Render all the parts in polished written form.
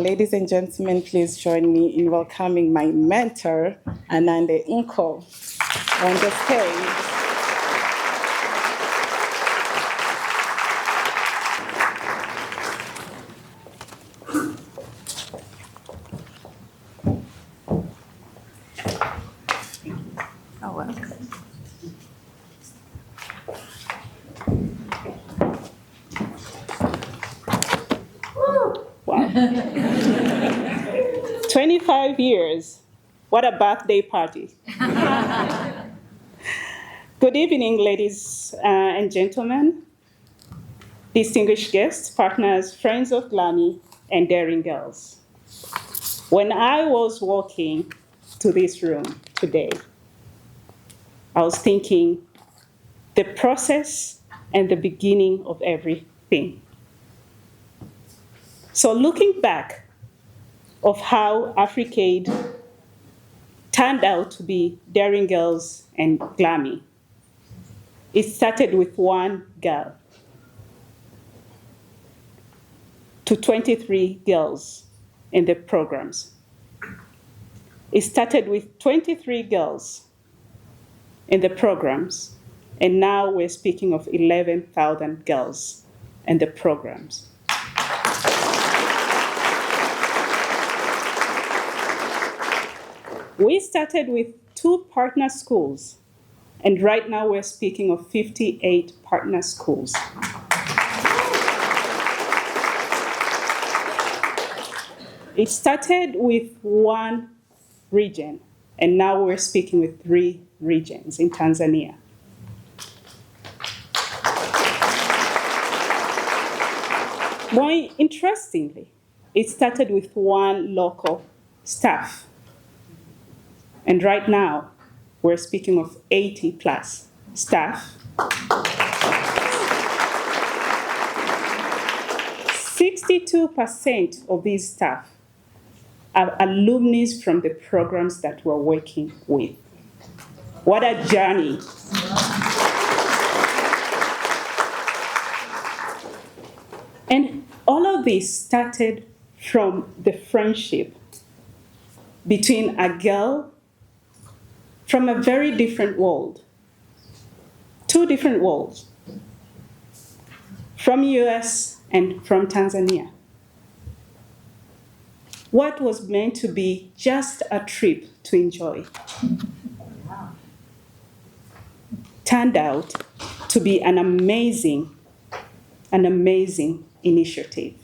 Ladies and gentlemen, please join me in welcoming my mentor, Anande Nnko, on the stage. Oh, welcome. Wow. 25 years. What a birthday party. Good evening, ladies and gentlemen, distinguished guests, partners, friends of GLAMI, and daring girls. When I was walking to this room today, I was thinking the process and the beginning of everything. So looking back of how Africade turned out to be daring girls and GLAMI, it started with one girl to 23 girls in the programs. It started with 23 girls in the programs, and now we're speaking of 11,000 girls in the programs. We started with 2 partner schools, and right now we're speaking of 58 partner schools. It started with 1 region, and now we're speaking with 3 regions in Tanzania. More interestingly, it started with 1 local staff, and right now we're speaking of 80 plus staff. 62% of these staff are alumni from the programs that we're working with. What a journey. And all of this started from the friendship between a girl from a very different world, 2 different worlds, from US and from Tanzania. What was meant to be just a trip to enjoy turned out to be an amazing initiative.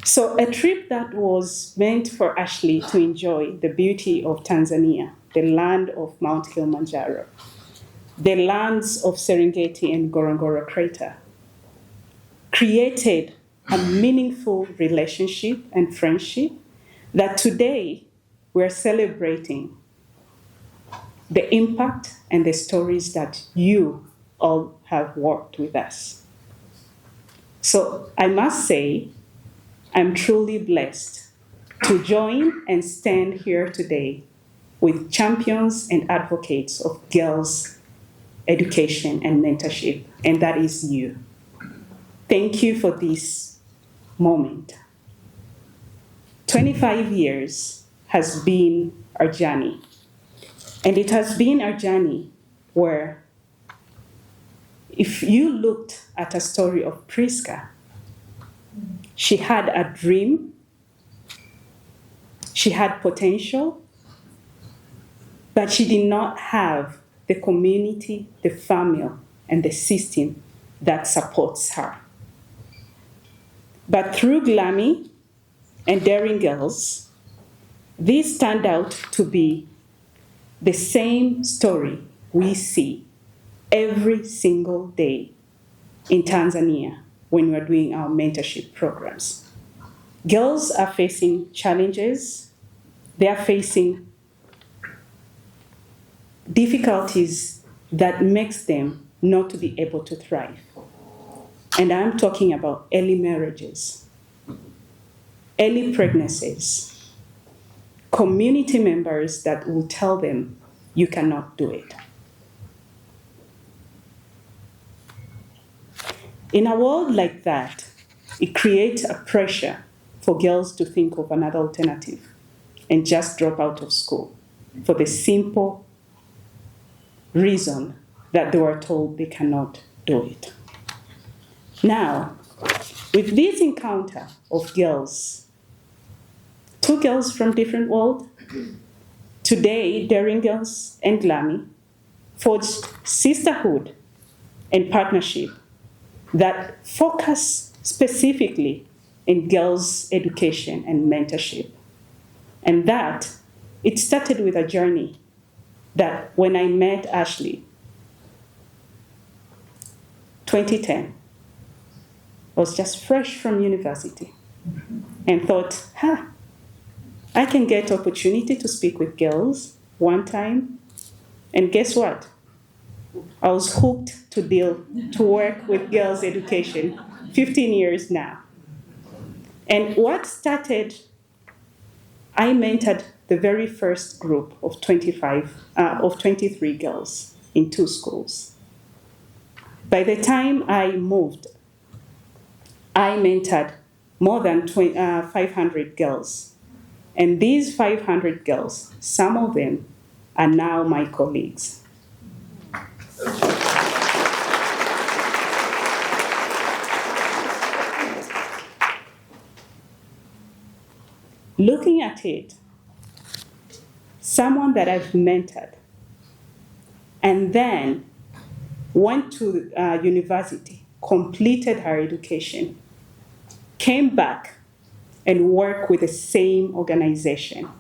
So a trip that was meant for Ashley to enjoy the beauty of Tanzania, the land of Mount Kilimanjaro, the lands of Serengeti and Ngorongoro Crater, created a meaningful relationship and friendship that today we're celebrating the impact and the stories that you all have worked with us. So I must say, I'm truly blessed to join and stand here today with champions and advocates of girls' education and mentorship, and that is you. Thank you for this moment. 25 years has been our journey, and it has been our journey where if you looked at a story of Priska, she had a dream, she had potential, but she did not have the community, the family, and the system that supports her. But through GLAMI and Daring Girls, this turned out to be the same story we see every single day in Tanzania when we're doing our mentorship programs. Girls are facing challenges. They are facing difficulties that makes them not to be able to thrive. And I'm talking about early marriages, early pregnancies, community members that will tell them, you cannot do it. In a world like that, it creates a pressure for girls to think of another alternative and just drop out of school for the simple reason that they were told they cannot do it. Now, with this encounter of girls, two girls from different worlds, today, Daring Girls and GLAMI forged sisterhood and partnership that focus specifically in girls' education and mentorship. And that, it started with a journey that when I met Ashley, 2010, I was just fresh from university and thought, I can get opportunity to speak with girls one time. And guess what? I was hooked to work with girls' education, 15 years now. And what started, I mentored the very first group of 23 girls in 2 schools. By the time I moved, I mentored more than 500 girls. And these 500 girls, some of them are now my colleagues. Looking at it, someone that I've mentored and then went to university, completed her education, came back and worked with the same organization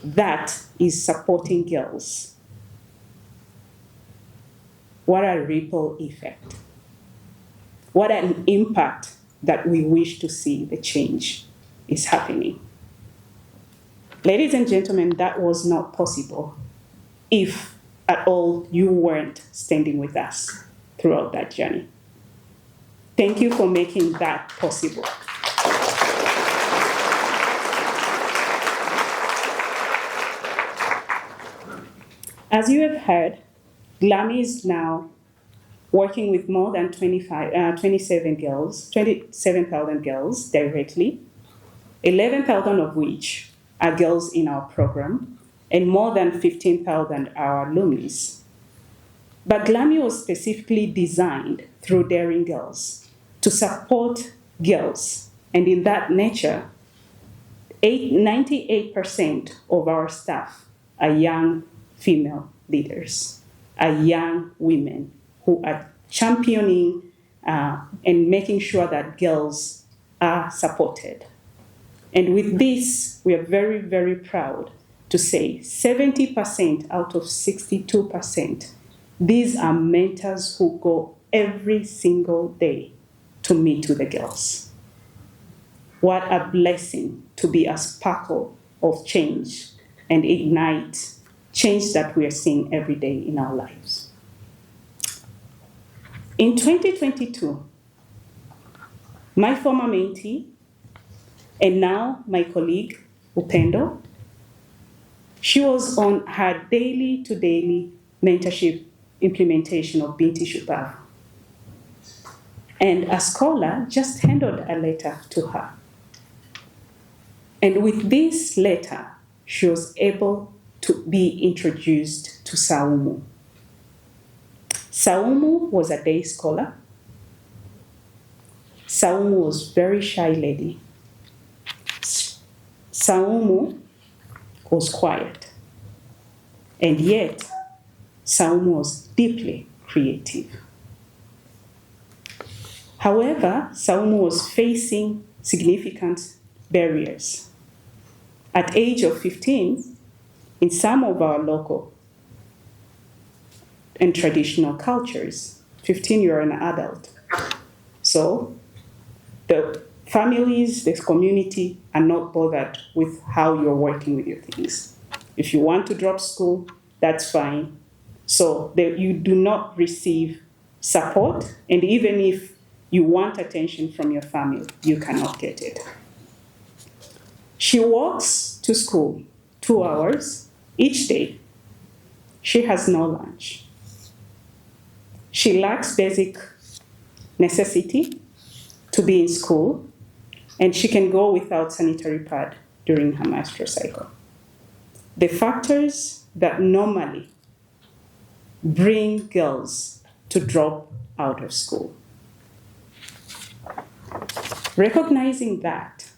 that is supporting girls. What a ripple effect. What an impact that we wish to see the change is happening. Ladies and gentlemen, that was not possible if at all you weren't standing with us throughout that journey. Thank you for making that possible. As you have heard, GLAMI is now working with more than 27,000 girls directly, 11,000 of which are girls in our program, and more than 15,000 are alumni. But GLAMI was specifically designed through Daring Girls to support girls, and in that nature, 98% of our staff are young female leaders, are young women who are championing and making sure that girls are supported. And with this, we are very, very proud to say 70% out of 62%, these are mentors who go every single day to meet with the girls. What a blessing to be a sparkle of change and ignite change that we are seeing every day in our lives. In 2022, my former mentee, and now my colleague, Upendo, she was on her daily to daily mentorship implementation of Binti Shupavu. And a scholar just handed a letter to her. And with this letter, she was able to be introduced to Saumu. Saumu was a day scholar. Saumu was a very shy lady. Saumu was quiet. And yet, Saumu was deeply creative. However, Saumu was facing significant barriers. At age of 15, in some of our local and traditional cultures, 15, you're an adult. So the families, this community are not bothered with how you're working with your things. If you want to drop school, that's fine. So you do not receive support, and even if you want attention from your family, you cannot get it. She walks to school 2 hours each day. She has no lunch. She lacks basic necessity to be in school, and she can go without sanitary pad during her menstrual cycle. The factors that normally bring girls to drop out of school. Recognizing that,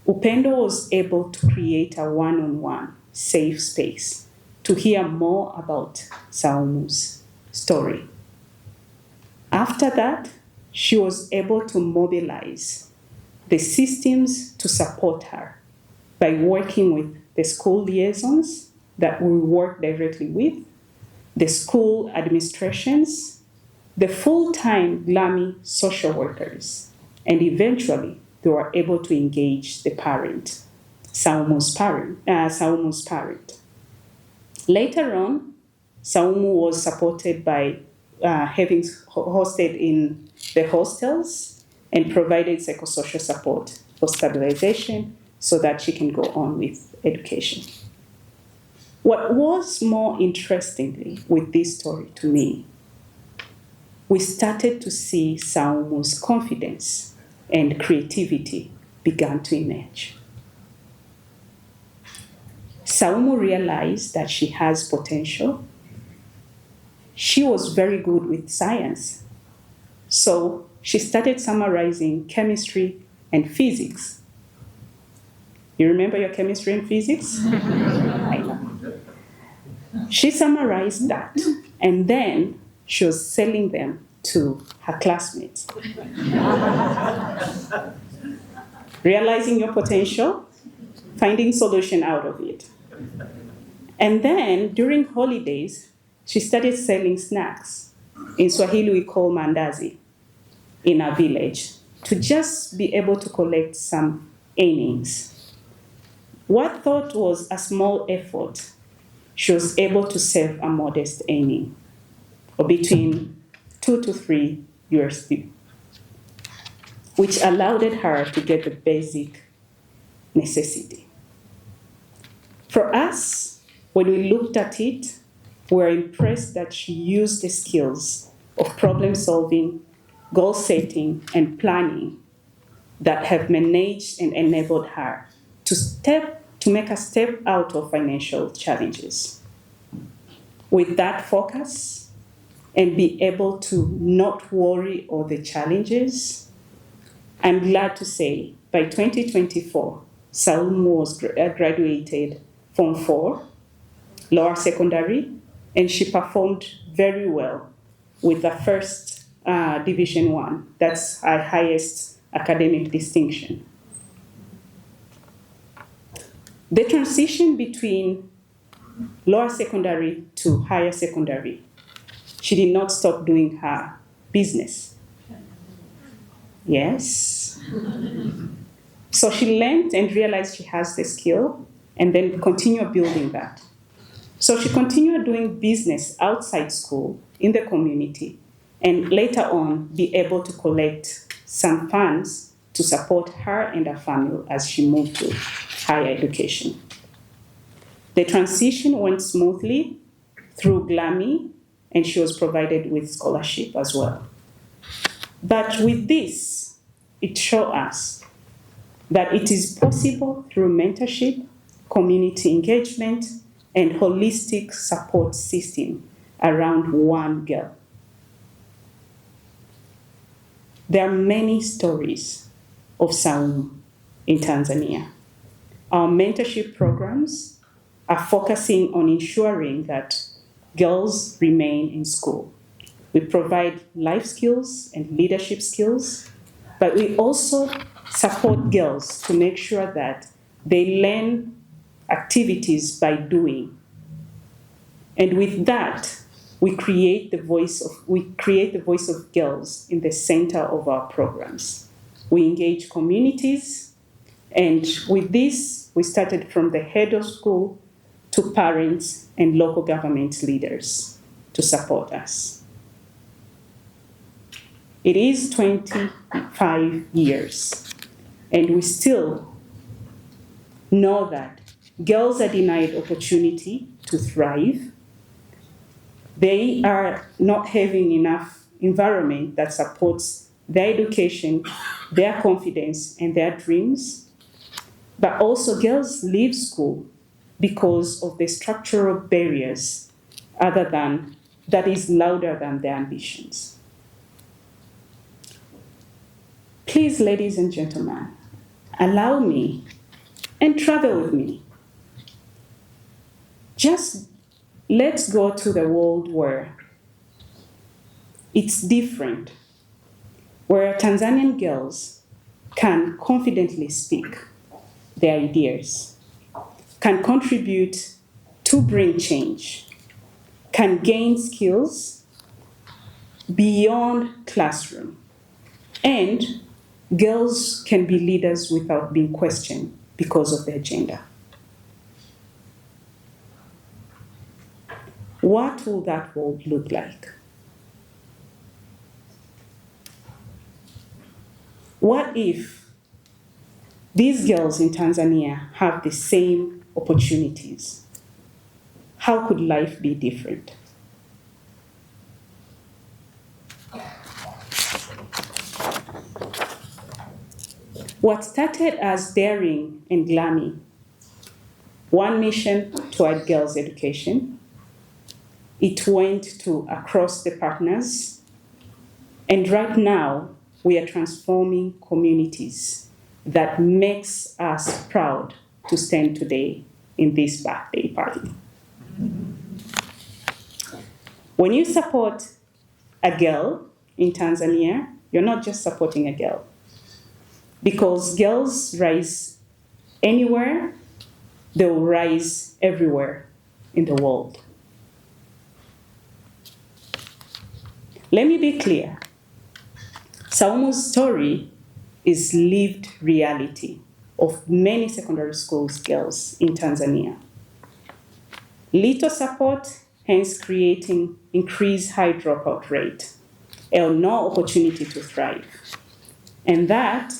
Upendo was able to create a one-on-one safe space to hear more about Saumu's story. After that, she was able to mobilize the systems to support her by working with the school liaisons that we work directly with, the school administrations, the full-time GLAMI social workers, and eventually they were able to engage the parent, Saumu's parent. Later on, Saumu was supported by having hosted in the hostels and provided psychosocial support for stabilization so that she can go on with education. What was more interestingly with this story to me, we started to see Saumu's confidence and creativity began to emerge. Saumu realized that she has potential. She was very good with science. So she started summarizing chemistry and physics. You remember your chemistry and physics? I know. She summarized that, and then she was selling them to her classmates. Realizing your potential, finding solution out of it. And then during holidays, she started selling snacks. In Swahili, we call mandazi in our village, to just be able to collect some earnings. What thought was a small effort, she was able to save a modest earning of between 2 to 3 USD, which allowed her to get the basic necessity. For us, when we looked at it, we were impressed that she used the skills of problem solving, goal setting, and planning that have managed and enabled her to make a step out of financial challenges. With that focus and be able to not worry all the challenges, I'm glad to say by 2024, Saumu was graduated Form 4, lower secondary, and she performed very well with the first Division 1. That's our highest academic distinction. The transition between lower secondary to higher secondary, she did not stop doing her business. Yes. So she learned and realized she has the skill and then continued building that. So she continued doing business outside school, in the community, and later on be able to collect some funds to support her and her family as she moved to higher education. The transition went smoothly through GLAMI, and she was provided with scholarship as well. But with this, it showed us that it is possible through mentorship, community engagement, and holistic support system around one girl. There are many stories of Saumu in Tanzania. Our mentorship programs are focusing on ensuring that girls remain in school. We provide life skills and leadership skills, but we also support girls to make sure that they learn activities by doing. And with that, we create the voice of girls in the center of our programs. We engage communities, and with this, we started from the head of school to parents and local government leaders to support us. It is 25 years, and we still know that girls are denied opportunity to thrive. They are not having enough environment that supports their education, their confidence, and their dreams. But also girls leave school because of the structural barriers that is louder than their ambitions. Please, ladies and gentlemen, allow me and travel with me. Just let's go to the world where it's different, where Tanzanian girls can confidently speak their ideas, can contribute to bring change, can gain skills beyond classroom, and girls can be leaders without being questioned because of their gender. What will that world look like? What if these girls in Tanzania have the same opportunities? How could life be different? What started as Daring and GLAMI, one mission toward girls' education, it went to across the partners, and right now we are transforming communities that makes us proud to stand today in this birthday party. When you support a girl in Tanzania, you're not just supporting a girl, because girls rise anywhere, they will rise everywhere in the world. Let me be clear. Saumu's story is lived reality of many secondary schools girls in Tanzania. Little support, hence creating increased high dropout rate and no opportunity to thrive. And that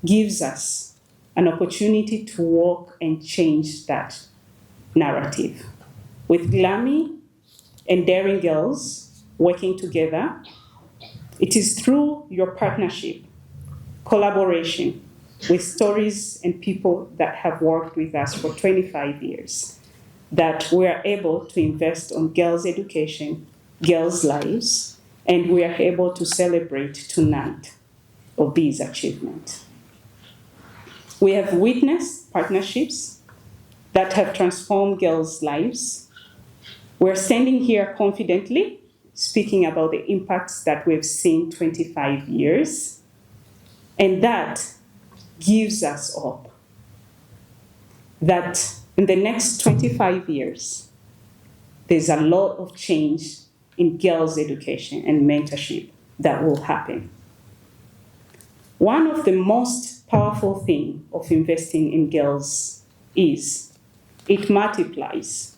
gives us an opportunity to walk and change that narrative. With GLAMI and Daring Girls working together, it is through your partnership, collaboration with stories and people that have worked with us for 25 years that we are able to invest on girls' education, girls' lives, and we are able to celebrate tonight of these achievements. We have witnessed partnerships that have transformed girls' lives. We're standing here confidently speaking about the impacts that we've seen 25 years, and that gives us hope that in the next 25 years, there's a lot of change in girls' education and mentorship that will happen. One of the most powerful things of investing in girls is it multiplies.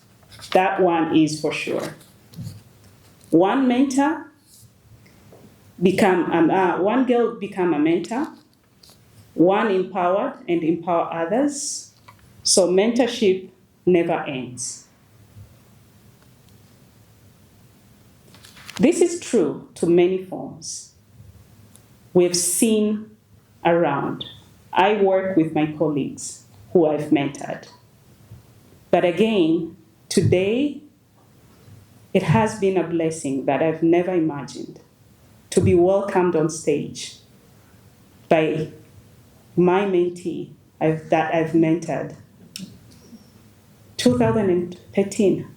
That one is for sure. One mentor one girl become a mentor, one empowered and empower others. So mentorship never ends. This is true to many forms. We've seen around. I work with my colleagues who I've mentored. But again, today, it has been a blessing that I've never imagined to be welcomed on stage by my mentee that I've mentored. 2013.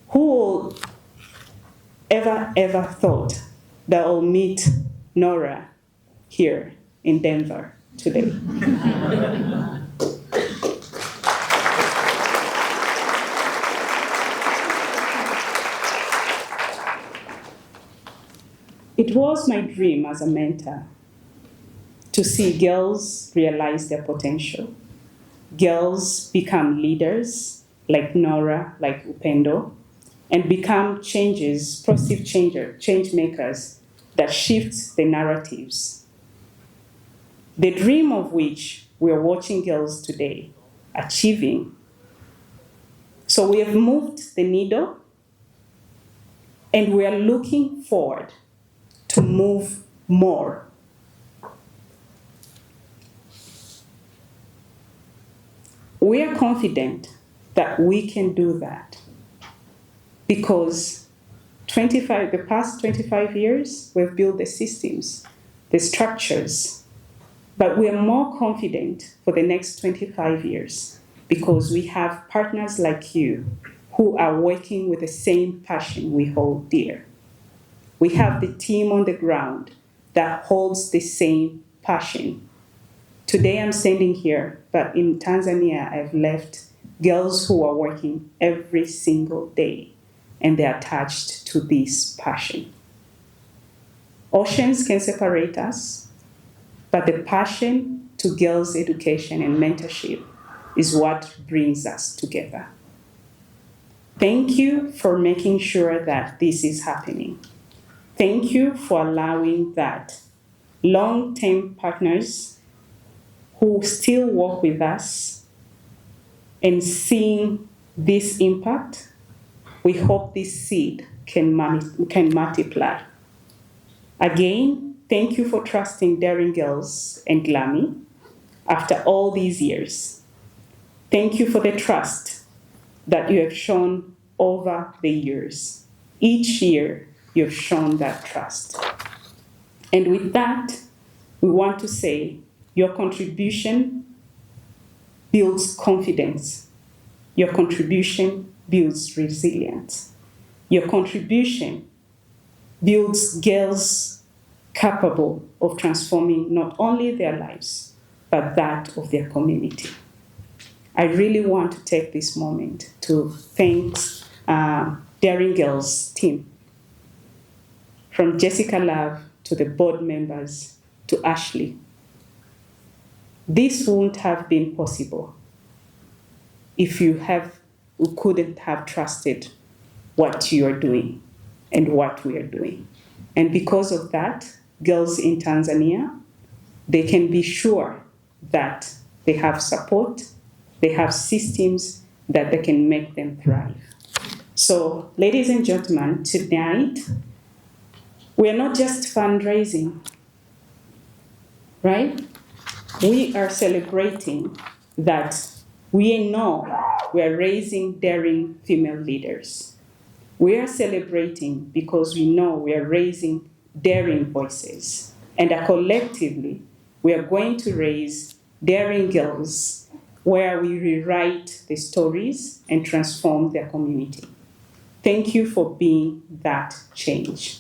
Who will ever thought that I'll meet Nora here in Denver today? It was my dream as a mentor to see girls realize their potential. Girls become leaders like Nora, like Upendo, and become positive change makers that shift the narratives. The dream of which we are watching girls today achieving. So we have moved the needle, and we are looking forward to move more. We are confident that we can do that because the past 25 years, we've built the systems, the structures, but we are more confident for the next 25 years because we have partners like you who are working with the same passion we hold dear. We have the team on the ground that holds the same passion. Today I'm standing here, but in Tanzania, I've left girls who are working every single day, and they're attached to this passion. Oceans can separate us, but the passion to girls' education and mentorship is what brings us together. Thank you for making sure that this is happening. Thank you for allowing that long-term partners who still work with us and seeing this impact. We hope this seed can multiply. Again, thank you for trusting Daring Girls and GLAMI after all these years. Thank you for the trust that you have shown over the years. Each year, you've shown that trust. And with that, we want to say your contribution builds confidence. Your contribution builds resilience. Your contribution builds girls capable of transforming not only their lives, but that of their community. I really want to take this moment to thank Daring Girls team, from Jessica Love to the board members to Ashley. This wouldn't have been possible if you couldn't have trusted what you are doing and what we are doing. And because of that, girls in Tanzania, they can be sure that they have support, they have systems that they can make them thrive. So, ladies and gentlemen, tonight, we are not just fundraising, right? We are celebrating that we know we are raising daring female leaders. We are celebrating because we know we are raising daring voices. And collectively, we are going to raise daring girls where we rewrite the stories and transform their community. Thank you for being that change.